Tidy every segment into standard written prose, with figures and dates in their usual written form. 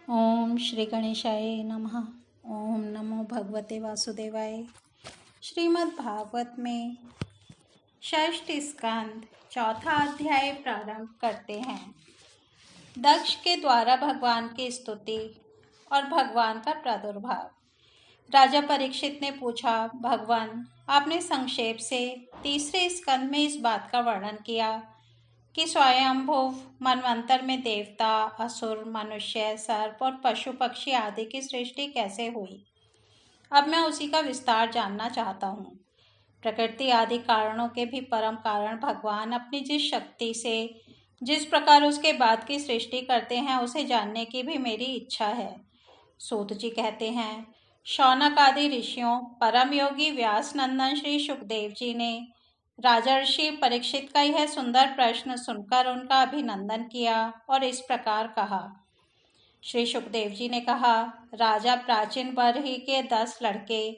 ओम श्री गणेशाय नमः। ओम नमो भगवते वासुदेवाय। श्रीमद् भागवत में षष्ठ स्कंद चौथा अध्याय प्रारंभ करते हैं। दक्ष के द्वारा भगवान की स्तुति और भगवान का प्रादुर्भाव। राजा परीक्षित ने पूछा, भगवान, आपने संक्षेप से तीसरे स्कंद में इस बात का वर्णन किया कि स्वयंभुव मनवंतर में देवता, असुर, मनुष्य, सर्प और पशु पक्षी आदि की सृष्टि कैसे हुई। अब मैं उसी का विस्तार जानना चाहता हूँ। प्रकृति आदि कारणों के भी परम कारण भगवान अपनी जिस शक्ति से जिस प्रकार उसके बाद की सृष्टि करते हैं, उसे जानने की भी मेरी इच्छा है। सूत जी कहते हैं, शौनक आदि ऋषियों, परम योगी व्यास नंदन श्री सुखदेव जी ने राजर्षि परीक्षित का यह सुंदर प्रश्न सुनकर उनका अभिनंदन किया और इस प्रकार कहा। श्री सुखदेव जी ने कहा, राजा प्राचीन बरही के 10 लड़के,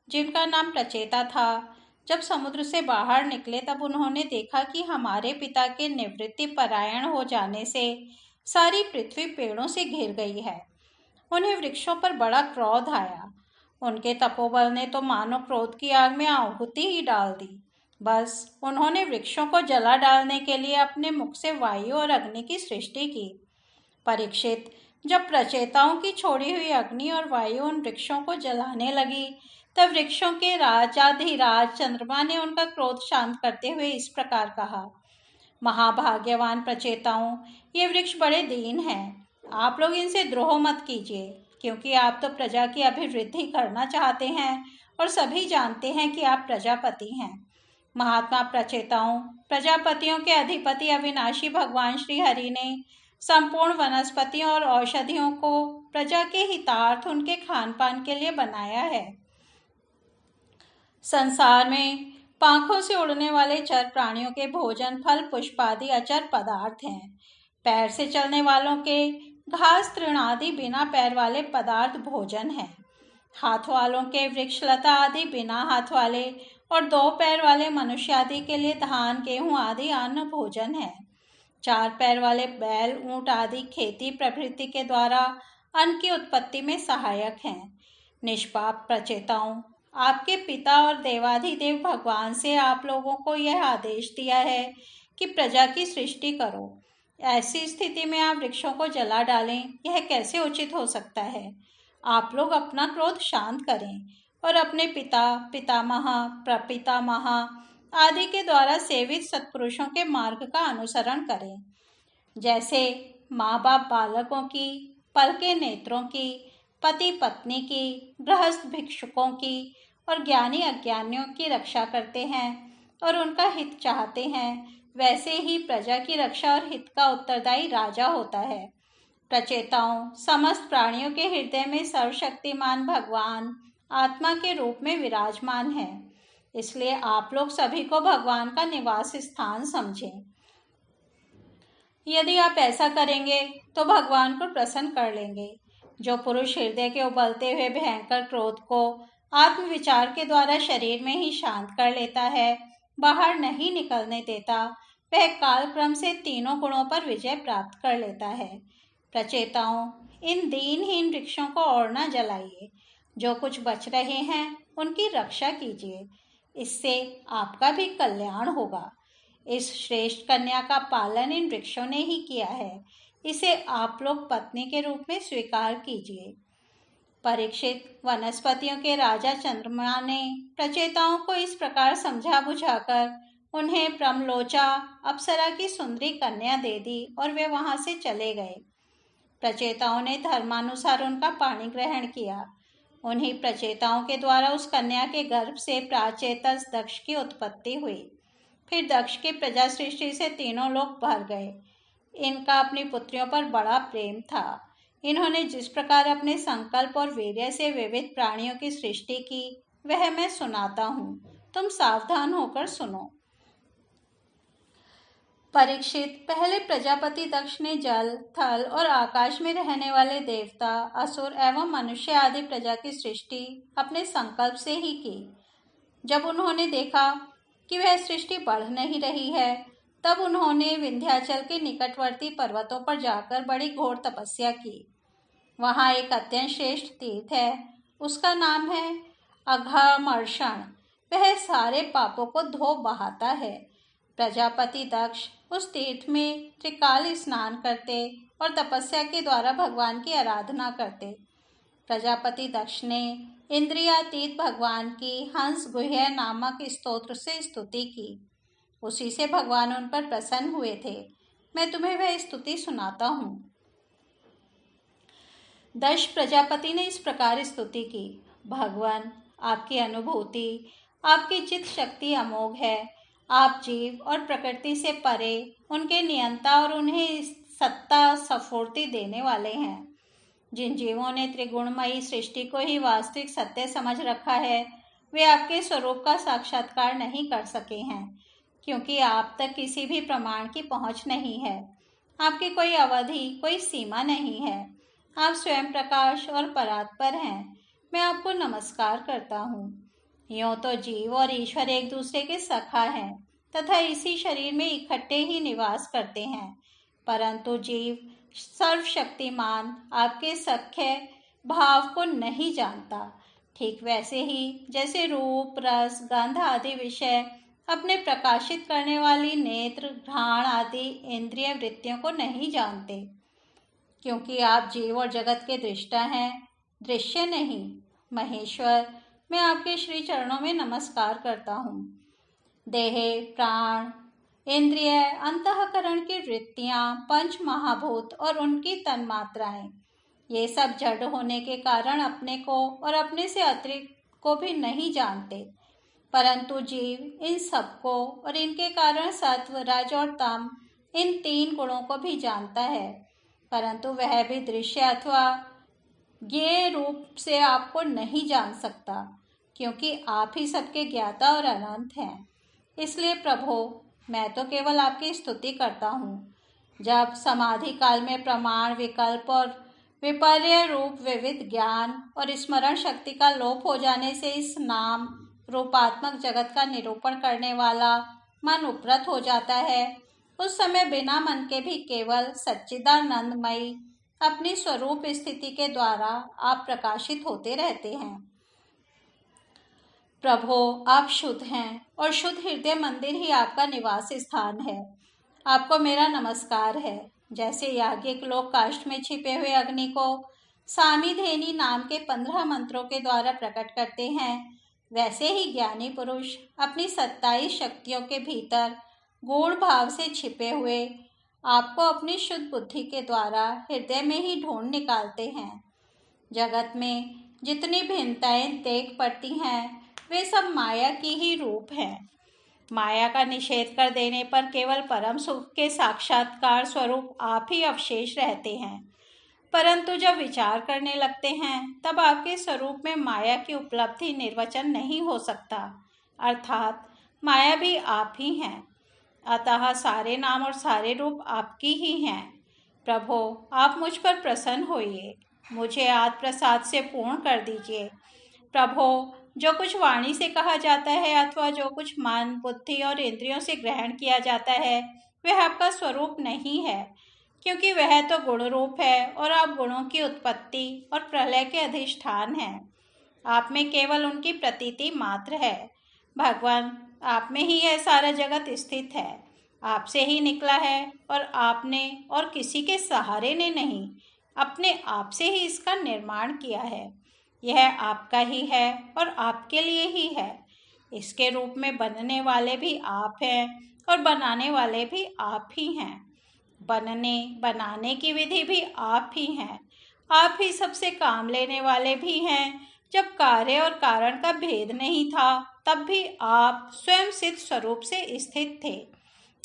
जिनका नाम प्रचेता था, जब समुद्र से बाहर निकले तब उन्होंने देखा कि हमारे पिता के निवृत्ति परायण हो जाने से सारी पृथ्वी पेड़ों से घिर गई है। उन्हें वृक्षों पर बड़ा क्रोध आया। उनके तपोबल ने तो मानो क्रोध की आग में आहुति ही डाल दी। बस उन्होंने वृक्षों को जला डालने के लिए अपने मुख से वायु और अग्नि की सृष्टि की। परीक्षित, जब प्रचेताओं की छोड़ी हुई अग्नि और वायु उन वृक्षों को जलाने लगी, तब वृक्षों के राजाधिराज चंद्रमा ने उनका क्रोध शांत करते हुए इस प्रकार कहा, महाभाग्यवान प्रचेताओं, ये वृक्ष बड़े दीन हैं। आप लोग इनसे द्रोह मत कीजिए, क्योंकि आप तो प्रजा की अभिवृद्धि करना चाहते हैं और सभी जानते हैं कि आप प्रजापति हैं। महात्मा प्रचेताओं, प्रजापतियों के अधिपति अविनाशी भगवान श्री हरि ने संपूर्ण वनस्पतियों और औषधियों को प्रजा के हितार्थ उनके खान पान के लिए बनाया है। संसार में पांखों से उड़ने वाले चर प्राणियों के भोजन फल पुष्प आदि अचर पदार्थ हैं। पैर से चलने वालों के घास तृण आदि बिना पैर वाले पदार्थ भोजन हैं। हाथ वालों के वृक्ष लता आदि बिना हाथ वाले और 2 पैर वाले मनुष्य आदि के लिए धान गेहूं आदि अन्न भोजन है। 4 पैर वाले बैल ऊंट आदि खेती प्रभृति के द्वारा अन्न की उत्पत्ति में सहायक हैं। निष्पाप प्रचेताओं, आपके पिता और देवाधिदेव भगवान से आप लोगों को यह आदेश दिया है कि प्रजा की सृष्टि करो। ऐसी स्थिति में आप वृक्षों को जला डालें, यह कैसे उचित हो सकता है। आप लोग अपना क्रोध शांत करें और अपने पिता, पितामह, प्रपितामह आदि के द्वारा सेवित सत्पुरुषों के मार्ग का अनुसरण करें। जैसे माँ बाप बालकों की, पलके नेत्रों की, पति पत्नी की, गृहस्थ भिक्षुकों की और ज्ञानी अज्ञानियों की रक्षा करते हैं और उनका हित चाहते हैं, वैसे ही प्रजा की रक्षा और हित का उत्तरदायी राजा होता है। प्रचेताओं, समस्त प्राणियों के हृदय में सर्वशक्तिमान भगवान आत्मा के रूप में विराजमान है। इसलिए आप लोग सभी को भगवान का निवास स्थान समझें। यदि आप ऐसा करेंगे तो भगवान को प्रसन्न कर लेंगे। जो पुरुष हृदय के उबलते हुए भयंकर क्रोध को आत्मविचार के द्वारा शरीर में ही शांत कर लेता है, बाहर नहीं निकलने देता, वह कालक्रम से तीनों गुणों पर विजय प्राप्त कर लेता है। प्रचेताओं, इन दीनहीन वृक्षों को और न जलाइए। जो कुछ बच रहे हैं उनकी रक्षा कीजिए, इससे आपका भी कल्याण होगा। इस श्रेष्ठ कन्या का पालन इन वृक्षों ने ही किया है, इसे आप लोग पत्नी के रूप में स्वीकार कीजिए। परीक्षित, वनस्पतियों के राजा चंद्रमा ने प्रचेताओं को इस प्रकार समझा बुझाकर उन्हें ब्रह्मलोचा अप्सरा की सुंदरी कन्या दे दी और वे वहां से चले गए। प्रचेताओं ने धर्मानुसार उनका पाणी ग्रहण किया। उन्हीं प्रचेताओं के द्वारा उस कन्या के गर्भ से प्राचेतस दक्ष की उत्पत्ति हुई। फिर दक्ष की प्रजा सृष्टि से तीनों लोग भर गए। इनका अपनी पुत्रियों पर बड़ा प्रेम था। इन्होंने जिस प्रकार अपने संकल्प और वीर्य से विविध प्राणियों की सृष्टि की, वह मैं सुनाता हूँ, तुम सावधान होकर सुनो। परीक्षित, पहले प्रजापति दक्ष ने जल, थल और आकाश में रहने वाले देवता, असुर एवं मनुष्य आदि प्रजा की सृष्टि अपने संकल्प से ही की। जब उन्होंने देखा कि वह सृष्टि बढ़ नहीं रही है, तब उन्होंने विंध्याचल के निकटवर्ती पर्वतों पर जाकर बड़ी घोर तपस्या की। वहाँ एक अत्यंत श्रेष्ठ तीर्थ है, उसका नाम है अघमर्षण। वह सारे पापों को धो बहाता है। प्रजापति दक्ष उस तीर्थ में त्रिकाल स्नान करते और तपस्या के द्वारा भगवान की आराधना करते। प्रजापति दक्ष ने इंद्रियातीत भगवान की हंस गुह्य नामक स्तोत्र से स्तुति की। उसी से भगवान उन पर प्रसन्न हुए थे। मैं तुम्हें वह स्तुति सुनाता हूँ। दक्ष प्रजापति ने इस प्रकार स्तुति की। भगवान, आपकी अनुभूति, आपकी चित्त शक्ति अमोघ है। आप जीव और प्रकृति से परे, उनके नियंता और उन्हें सत्ता स्फूर्ति देने वाले हैं। जिन जीवों ने त्रिगुणमयी सृष्टि को ही वास्तविक सत्य समझ रखा है, वे आपके स्वरूप का साक्षात्कार नहीं कर सके हैं, क्योंकि आप तक किसी भी प्रमाण की पहुंच नहीं है। आपकी कोई अवधि, कोई सीमा नहीं है। आप स्वयं प्रकाश और परात्पर हैं। मैं आपको नमस्कार करता हूँ। यूँ तो जीव और ईश्वर एक दूसरे के सखा हैं तथा इसी शरीर में इकट्ठे ही निवास करते हैं, परंतु जीव सर्वशक्तिमान आपके सख्य भाव को नहीं जानता। ठीक वैसे ही जैसे रूप, रस, गंध आदि विषय अपने प्रकाशित करने वाली नेत्र, घ्राण आदि इंद्रिय वृत्तियों को नहीं जानते, क्योंकि आप जीव और जगत के दृष्टा हैं, दृश्य नहीं। महेश्वर, मैं आपके श्री चरणों में नमस्कार करता हूँ। देह, प्राण, इंद्रिय, अंतःकरण की वृत्तियाँ, पंच महाभूत और उनकी तन्मात्राएं, ये सब जड़ होने के कारण अपने को और अपने से अतिरिक्त को भी नहीं जानते, परंतु जीव इन सबको और इनके कारण सत्व, रज और तम, इन तीन गुणों को भी जानता है, परंतु वह भी दृश्य अथवा ज्ञेय रूप से आपको नहीं जान सकता, क्योंकि आप ही सबके ज्ञाता और अनंत हैं। इसलिए प्रभो, मैं तो केवल आपकी स्तुति करता हूँ। जब समाधि काल में प्रमाण, विकल्प और विपर्य रूप विविध ज्ञान और स्मरण शक्ति का लोप हो जाने से इस नाम रूपात्मक जगत का निरूपण करने वाला मन उपरत हो जाता है, उस समय बिना मन के भी केवल सच्चिदानंदमयी अपनी स्वरूप स्थिति के द्वारा आप प्रकाशित होते रहते हैं। प्रभो, आप शुद्ध हैं और शुद्ध हृदय मंदिर ही आपका निवास स्थान है। आपको मेरा नमस्कार है। जैसे याज्ञिक लोग काष्ठ में छिपे हुए अग्नि को सामीधेनी नाम के 15 मंत्रों के द्वारा प्रकट करते हैं, वैसे ही ज्ञानी पुरुष अपनी 27 शक्तियों के भीतर गूढ़ भाव से छिपे हुए आपको अपनी शुद्ध बुद्धि के द्वारा हृदय में ही ढूंढ निकालते हैं। जगत में जितनी भिन्नताएं देख पड़ती हैं, वे सब माया की ही रूप हैं। माया का निषेध कर देने पर केवल परम सुख के साक्षात्कार स्वरूप आप ही अवशेष रहते हैं, परंतु जब विचार करने लगते हैं तब आपके स्वरूप में माया की उपलब्धि निर्वचन नहीं हो सकता, अर्थात माया भी आप ही हैं। अतः सारे नाम और सारे रूप आपकी ही हैं। प्रभो, आप मुझ पर प्रसन्न होइए, मुझे आत्म प्रसाद से पूर्ण कर दीजिए। प्रभो, जो कुछ वाणी से कहा जाता है अथवा जो कुछ मन, बुद्धि और इंद्रियों से ग्रहण किया जाता है, वह आपका स्वरूप नहीं है, क्योंकि वह तो गुण रूप है और आप गुणों की उत्पत्ति और प्रलय के अधिष्ठान हैं। आप में केवल उनकी प्रतीति मात्र है। भगवान, आप में ही यह सारा जगत स्थित है। आपसे ही निकला है और आपने और किसी के सहारे ने नहीं, अपने आप से ही इसका निर्माण किया है। यह आपका ही है और आपके लिए ही है। इसके रूप में बनने वाले भी आप हैं और बनाने वाले भी आप ही हैं। बनने बनाने की विधि भी आप ही हैं। आप ही सबसे काम लेने वाले भी हैं। जब कार्य और कारण का भेद नहीं था, तब भी आप स्वयं सिद्ध स्वरूप से स्थित थे।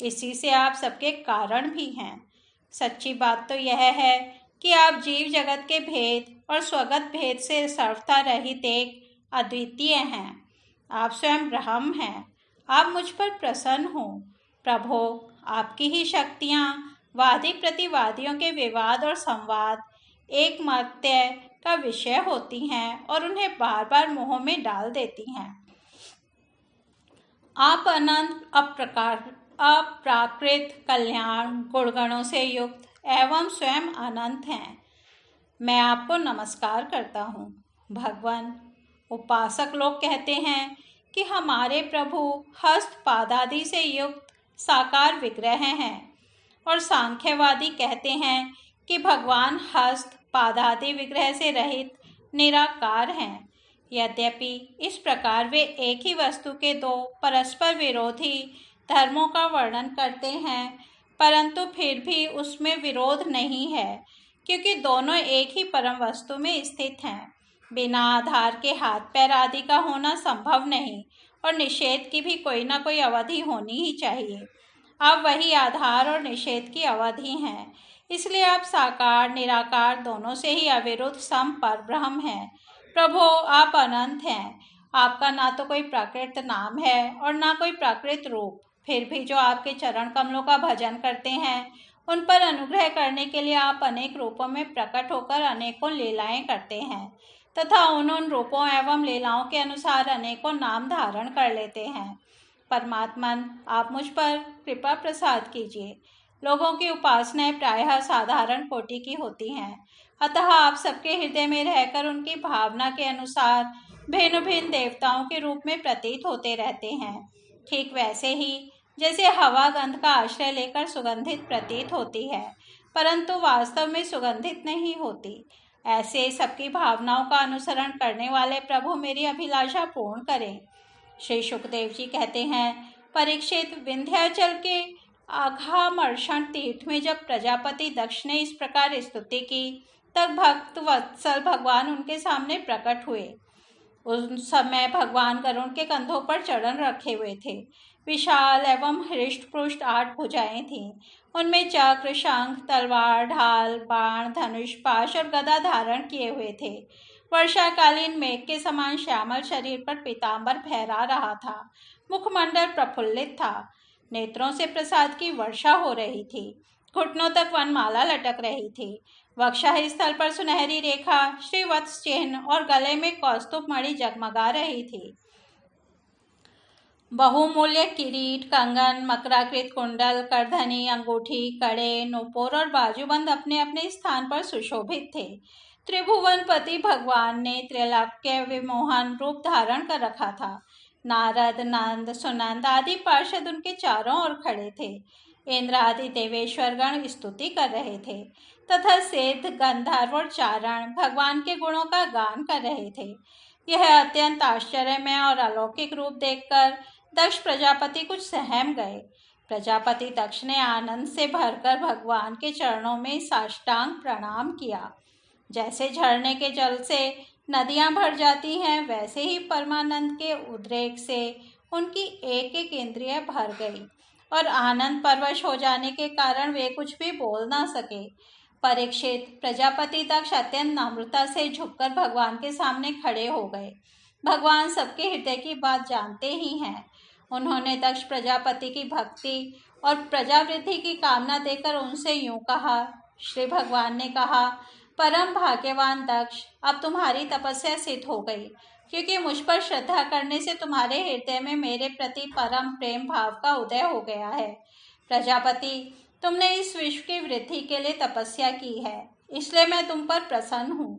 इसी से आप सबके कारण भी हैं। सच्ची बात तो यह है कि आप जीव जगत के भेद और स्वगत भेद से सर्वथा रहित एक अद्वितीय हैं। आप स्वयं ब्रह्म हैं। आप मुझ पर प्रसन्न हो। प्रभो, आपकी ही शक्तियाँ वादी प्रतिवादियों के विवाद और संवाद एक मत्य का विषय होती हैं और उन्हें बार बार मोह में डाल देती हैं। आप अनंत, अप्राकृत, कल्याण, गुणगणों से युक्त एवं स्वयं अनंत हैं। मैं आपको नमस्कार करता हूँ। भगवान, उपासक लोग कहते हैं कि हमारे प्रभु हस्त पादादि से युक्त साकार विग्रह हैं और सांख्यवादी कहते हैं कि भगवान हस्त पादादि विग्रह से रहित निराकार हैं। यद्यपि इस प्रकार वे एक ही वस्तु के दो परस्पर विरोधी धर्मों का वर्णन करते हैं, परंतु फिर भी उसमें विरोध नहीं है, क्योंकि दोनों एक ही परम वस्तु में स्थित हैं। बिना आधार के हाथ पैर आदि का होना संभव नहीं और निषेध की भी कोई ना कोई अवधि होनी ही चाहिए। आप वही आधार और निषेध की अवधि हैं, इसलिए आप साकार निराकार दोनों से ही अविरुद्ध सम परब्रह्म हैं। प्रभु, आप अनंत हैं। आपका ना तो कोई प्राकृत नाम है और ना कोई प्राकृत रूप, फिर भी जो आपके चरण कमलों का भजन करते हैं उन पर अनुग्रह करने के लिए आप अनेक रूपों में प्रकट होकर अनेकों लीलाएं करते हैं तथा उन रूपों एवं लीलाओं के अनुसार अनेकों नाम धारण कर लेते हैं। परमात्मन, आप मुझ पर कृपा प्रसाद कीजिए। लोगों की उपासनाएं प्रायः साधारण कोटि की होती हैं, अतः आप सबके हृदय में रहकर उनकी भावना के अनुसार भिन्न भिन्न देवताओं के रूप में प्रतीत होते रहते हैं। ठीक वैसे ही जैसे हवा गंध का आश्रय लेकर सुगंधित प्रतीत होती है, परंतु वास्तव में सुगंधित नहीं होती, ऐसे सबकी भावनाओं का अनुसरण करने वाले प्रभु मेरी अभिलाषा पूर्ण करें। श्री सुखदेव जी कहते हैं, परीक्षित, विंध्याचल के आघामर्षण तीर्थ में जब प्रजापति दक्ष ने इस प्रकार स्तुति की, तब भक्त वत्सल भगवान उनके सामने प्रकट हुए। उस समय भगवान गरुड़ के कंधों पर चढ़न रखे हुए थे। विशाल एवं हृष्ट पुष्ट 8 भुजाएं थीं। उनमें चक्र, शंख, तलवार, ढाल, बाण, धनुष, पाश और गदा धारण किए हुए थे। वर्षाकालीन मेघ के समान श्यामल शरीर पर पीतांबर फहरा रहा था। मुखमंडल प्रफुल्लित था। नेत्रों से प्रसाद की वर्षा हो रही थी। घुटनों तक वनमाला लटक रही थी। वक्षः स्थल पर सुनहरी रेखा, श्रीवत्स चिन्ह और गले में कौस्तुभ मणि जगमगा रही थी। बहुमूल्य किरीट, कंगन, मकराकृत कुंडल, करधनी, अंगूठी, कड़े, नूपुर और बाजूबंद अपने अपने स्थान पर सुशोभित थे। त्रिभुवनपति भगवान ने त्रैलोक्य विमोहन रूप धारण कर रखा था। नारद, नंद, सुनंद आदि पार्षद उनके चारों ओर खड़े थे। इंद्र आदि देवेश्वरगण स्तुति कर रहे थे तथा सिद्ध, गंधर्व और चारण भगवान के गुणों का गान कर रहे थे। यह अत्यंत आश्चर्यमय और अलौकिक रूप देखकर दक्ष प्रजापति कुछ सहम गए। प्रजापति दक्ष ने आनंद से भरकर भगवान के चरणों में साष्टांग प्रणाम किया। जैसे झरने के जल से नदियां भर जाती हैं, वैसे ही परमानंद के उद्रेक से उनकी एक एक इंद्रिय भर गई और आनंद परवश हो जाने के कारण वे कुछ भी बोल ना सके। परीक्षित, प्रजापति दक्ष अत्यंत नम्रता से झुककर भगवान के सामने खड़े हो गए। भगवान सबके हृदय की बात जानते ही हैं। उन्होंने दक्ष प्रजापति की भक्ति और प्रजावृद्धि की कामना देकर उनसे यूं कहा। श्री भगवान ने कहा, परम भाग्यवान दक्ष, अब तुम्हारी तपस्या सिद्ध हो गई, क्योंकि मुझ पर श्रद्धा करने से तुम्हारे हृदय में मेरे प्रति परम प्रेम भाव का उदय हो गया है। प्रजापति, तुमने इस विश्व की वृद्धि के लिए तपस्या की है, इसलिए मैं तुम पर प्रसन्न हूँ,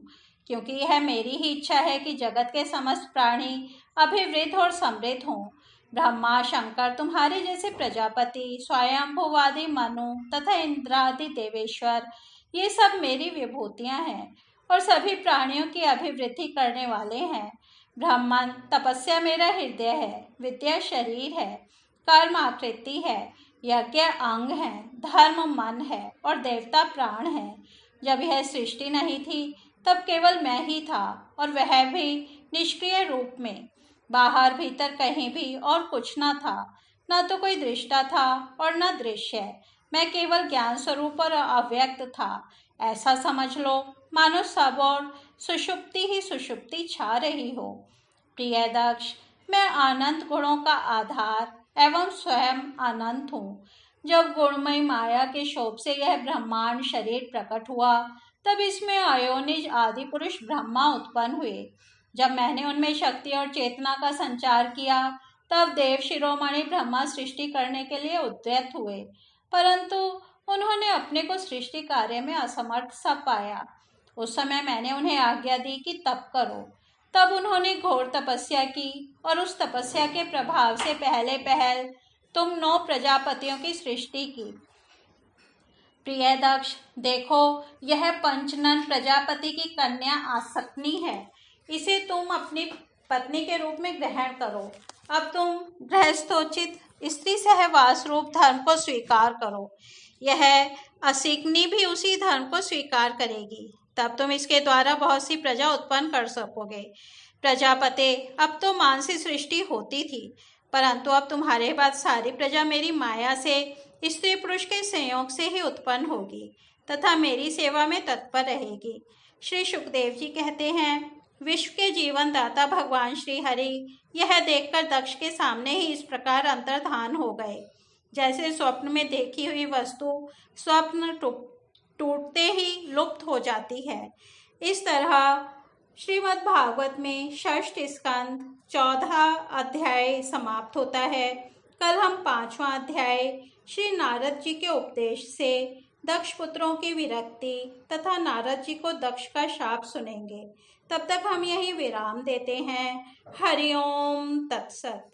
क्योंकि यह मेरी ही इच्छा है कि जगत के समस्त प्राणी अभिवृद्ध और समृद्ध हों। ब्रह्मा, शंकर, तुम्हारे जैसे प्रजापति, स्वयंभुवादि मनु तथा इंद्रादि देवेश्वर, ये सब मेरी विभूतियां हैं और सभी प्राणियों की अभिवृद्धि करने वाले हैं। ब्रह्मन, तपस्या मेरा हृदय है, विद्या शरीर है, कर्म आकृति है, यज्ञ अंग है, धर्म मन है और देवता प्राण है। जब यह सृष्टि नहीं थी तब केवल मैं ही था, और वह भी निष्क्रिय रूप में। बाहर भीतर कहीं भी और कुछ न था, न तो कोई दृष्टा था और न दृश्य। मैं केवल ज्ञान स्वरूप और अव्यक्त था। ऐसा समझ लो मानो सब और सुषुप्ति ही सुषुप्ति छा रही हो। प्रिय दक्ष, मैं अनंत गुणों का आधार एवं स्वयं अनंत हूँ। जब गुणमय माया के शोभ से यह ब्रह्मांड शरीर प्रकट हुआ, तब इसमें अयोनिज आदि पुरुष ब्रह्मा उत्पन्न हुए। जब मैंने उनमें शक्ति और चेतना का संचार किया, तब देव शिरोमणि ब्रह्मा सृष्टि करने के लिए उद्यत हुए, परंतु उन्होंने अपने को सृष्टि कार्य में असमर्थ सा पाया। उस समय मैंने उन्हें आज्ञा दी कि तप करो। तब उन्होंने घोर तपस्या की और उस तपस्या के प्रभाव से पहले पहल तुम 9 प्रजापतियों की सृष्टि की। प्रिय दक्ष, देखो, यह पंचनन प्रजापति की कन्या आसक्ति है। इसे तुम अपनी पत्नी के रूप में ग्रहण करो। अब तुम गृहस्थोचित स्त्री सहवास रूप धर्म को स्वीकार करो। यह असिकनी भी उसी धर्म को स्वीकार करेगी। तब तुम इसके द्वारा बहुत सी प्रजा उत्पन्न कर सकोगे। प्रजापते, अब तो मानसी सृष्टि होती थी, परंतु अब तुम्हारे बाद सारी प्रजा मेरी माया से स्त्री पुरुष के संयोग से ही उत्पन्न होगी तथा मेरी सेवा में तत्पर रहेगी। श्री सुखदेव जी कहते हैं, विश्व के जीवन दाता भगवान श्री हरि यह देखकर दक्ष के सामने ही इस प्रकार अंतर्धान हो गए, जैसे स्वप्न में देखी हुई वस्तु स्वप्न टूटते ही लुप्त हो जाती है। इस तरह श्रीमद् भागवत में षष्ठ स्कंद 14 अध्याय समाप्त होता है। कल हम 5वां अध्याय श्री नारद जी के उपदेश से दक्ष पुत्रों की विरक्ति तथा नारद जी को दक्ष का शाप सुनेंगे। तब तक हम यही विराम देते हैं। हरि ओम तत्सत।